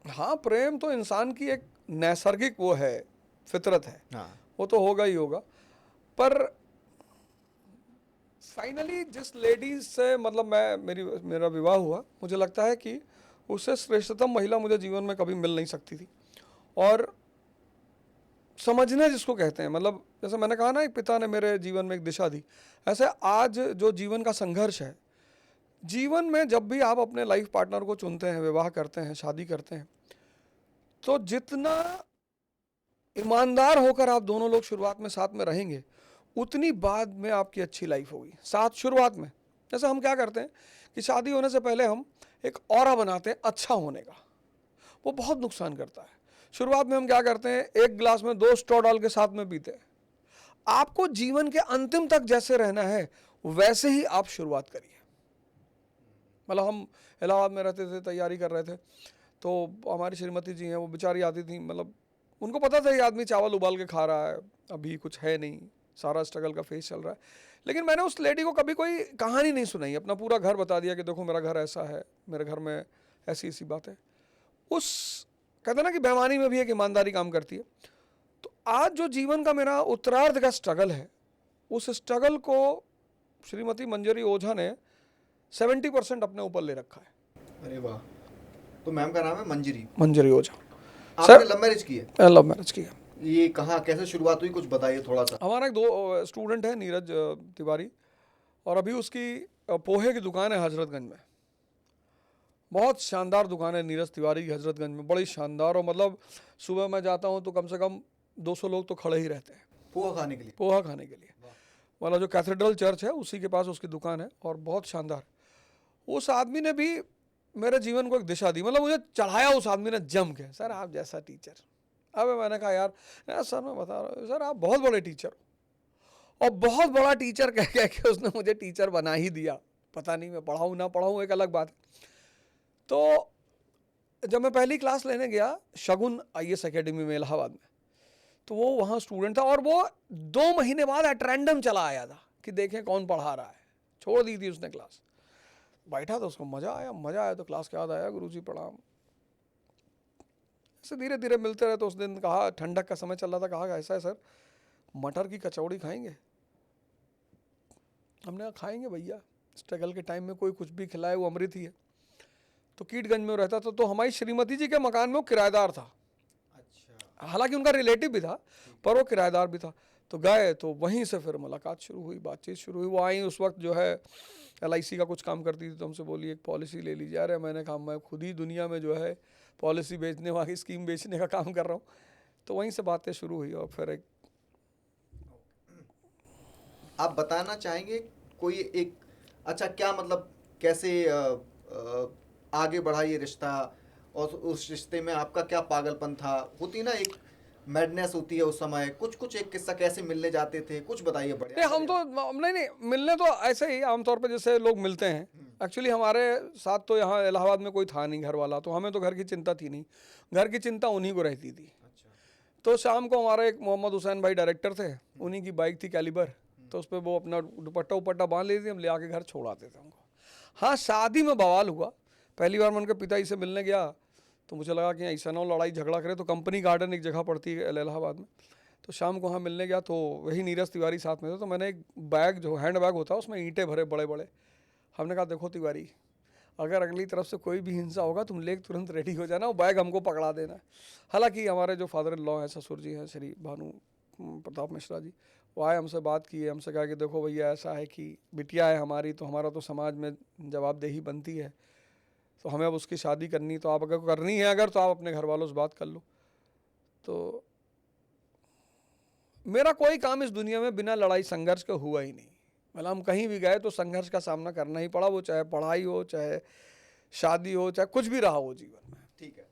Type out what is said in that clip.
हाँ, प्रेम तो इंसान की एक नैसर्गिक वो है, फितरत है, हाँ। वो तो होगा ही होगा। पर फाइनली जिस लेडी से मतलब मेरा विवाह हुआ, मुझे लगता है कि उससे श्रेष्ठतम महिला मुझे जीवन में कभी मिल नहीं सकती थी। और समझने जिसको कहते हैं, मतलब जैसे मैंने कहा ना, एक पिता ने मेरे जीवन में एक दिशा दी, ऐसे आज जो जीवन का संघर्ष है, जीवन में जब भी आप अपने लाइफ पार्टनर को चुनते हैं, विवाह करते हैं, शादी करते हैं, तो जितना ईमानदार होकर आप दोनों लोग शुरुआत में साथ में रहेंगे, उतनी बाद में आपकी अच्छी लाइफ होगी। साथ शुरुआत में जैसे हम क्या करते हैं कि शादी होने से पहले हम एक ऑरा बनाते हैं अच्छा होने का, वो बहुत नुकसान करता है। शुरुआत में हम क्या करते हैं, एक गिलास में 2 स्ट्रॉ डाल के साथ में पीते हैं। आपको जीवन के अंतिम तक जैसे रहना है वैसे ही आप शुरुआत करिए। मतलब हम इलाहाबाद में रहते थे, तैयारी कर रहे थे, तो हमारी श्रीमती जी हैं, वो बेचारी आती थी, मतलब उनको पता था ये आदमी चावल उबाल के खा रहा है, अभी कुछ है नहीं, सारा स्ट्रगल का फेस चल रहा है। लेकिन मैंने उस लेडी को कभी कोई कहानी नहीं सुनाई, अपना पूरा घर बता दिया कि देखो मेरा घर ऐसा है, मेरे घर में ऐसी ऐसी बात है। उस कहते ना कि बेईमानी में भी एक ईमानदारी काम करती है। तो आज जो जीवन का मेरा उत्तरार्ध का स्ट्रगल है, उस स्ट्रगल को श्रीमती मंजरी ओझा ने 70% अपने ऊपर ले रखा है। अरे वाह। तो मैम का नाम है मंजरी। मंजरी ओझा। आपने लव मैरिज की है? लव मैरिज की है। ये कहाँ कैसे शुरुआत हुई, कुछ बताइए थोड़ा सा। हमारा एक दो स्टूडेंट है, नीरज तिवारी, और अभी उसकी पोहे की दुकान है हजरतगंज में। बहुत शानदार दुकान है नीरज तिवारी की हजरतगंज में, बड़ी शानदार। और मतलब सुबह मैं जाता हूँ तो कम से कम 200 लोग तो खड़े ही रहते हैं पोहा खाने के लिए? पोहा खाने के लिए। मतलब जो कैथेड्रल चर्च है उसी के पास उसकी दुकान है, और बहुत शानदार। उस आदमी ने भी मेरे जीवन को एक दिशा दी, मतलब मुझे चढ़ाया उस आदमी ने जम के, सर आप जैसा टीचर। अब मैंने कहा यार सर मैं बता रहा हूँ सर आप बहुत बड़े टीचर हो, और बहुत बड़ा टीचर कह के उसने मुझे टीचर बना ही दिया। पता नहीं मैं पढ़ाऊँ ना पढ़ाऊँ एक अलग बात है। तो जब मैं पहली क्लास लेने गया शगुन IAS एकेडमी में इलाहाबाद में, तो वो वहाँ स्टूडेंट था, और वो 2 महीने बाद एट रैंडम चला आया था कि देखें कौन पढ़ा रहा है। छोड़ दी थी उसने क्लास, बैठा था, उसको मज़ा आया तो क्लास के बाद आया, गुरुजी प्रणाम। ऐसे धीरे धीरे मिलते रहे। तो उस दिन कहा, ठंडक का समय चल रहा था, कहा ऐसा है सर मटर की कचौड़ी खाएंगे? हमने कहा खाएंगे भैया, स्ट्रगल के टाइम में कोई कुछ भी खिलाए वो अमृत ही है। तो कीटगंज में रहता था, तो हमारी श्रीमती जी के मकान में वो किराएदार था। अच्छा। हालांकि उनका रिलेटिव भी था, पर वो किराएदार भी था। तो गए, तो वहीं से फिर मुलाकात शुरू हुई, बातचीत शुरू हुई। वो आई, उस वक्त जो है LIC का कुछ काम करती थी, तो हमसे बोली एक पॉलिसी ले लीजिए। अरे मैंने कहा मैं खुद ही दुनिया में जो है पॉलिसी बेचने वाली, स्कीम बेचने का काम कर रहा हूँ। तो वहीं से बातें शुरू हुई, और फिर एक आप बताना चाहेंगे कोई एक अच्छा क्या मतलब कैसे आगे बढ़ा ये रिश्ता, और उस रिश्ते में आपका क्या पागलपन था? होती ना एक मैडनेस होती है उस समय, कुछ कुछ एक किस्सा कैसे मिलने जाते थे, कुछ बताइए। नहीं, बढ़िया हम तो नहीं मिलने तो ऐसे ही आमतौर पे जैसे लोग मिलते हैं। एक्चुअली हमारे साथ तो यहाँ इलाहाबाद में कोई था नहीं घर वाला, तो हमें तो घर की चिंता थी नहीं, घर की चिंता उन्हीं को रहती थी। अच्छा। तो शाम को हमारे एक मोहम्मद हुसैन भाई डायरेक्टर थे, उन्हीं की बाइक थी कैलिबर, तो उस पर वो अपना दुपट्टा उपट्टा बांध लेती थी, हम ले आके घर छोड़ आते थे उनको। हाँ, शादी में बवाल हुआ। पहली बार मैं उनके पिताजी से मिलने गया, तो मुझे लगा कि ऐसा ना हो लड़ाई झगड़ा करे। तो कंपनी गार्डन एक जगह पड़ती है इलाहाबाद में, तो शाम को वहाँ मिलने गया, तो वही नीरज तिवारी साथ में थे। तो मैंने एक बैग, जो हैंड बैग होता है, उसमें ईंटें भरे बड़े बड़े। हमने कहा देखो तिवारी, अगर अगली तरफ से कोई भी हिंसा होगा तुम लेके तुरंत रेडी हो जाना, वो बैग हमको पकड़ा देना। हालांकि हमारे जो फादर इन लॉ हैं, ससुर जी हैं, श्री भानु प्रताप मिश्रा जी, वो आए, हमसे बात की, हमसे कहा कि देखो भैया ऐसा है कि बिटिया है हमारी, तो हमारा तो समाज में जवाबदेही बनती है, तो हमें अब उसकी शादी करनी, तो आप अगर करनी है अगर, तो आप अपने घर वालों से बात कर लो। तो मेरा कोई काम इस दुनिया में बिना लड़ाई संघर्ष के हुआ ही नहीं। मतलब हम कहीं भी गए तो संघर्ष का सामना करना ही पड़ा, वो चाहे पढ़ाई हो, चाहे शादी हो, चाहे कुछ भी रहा हो जीवन में। ठीक है।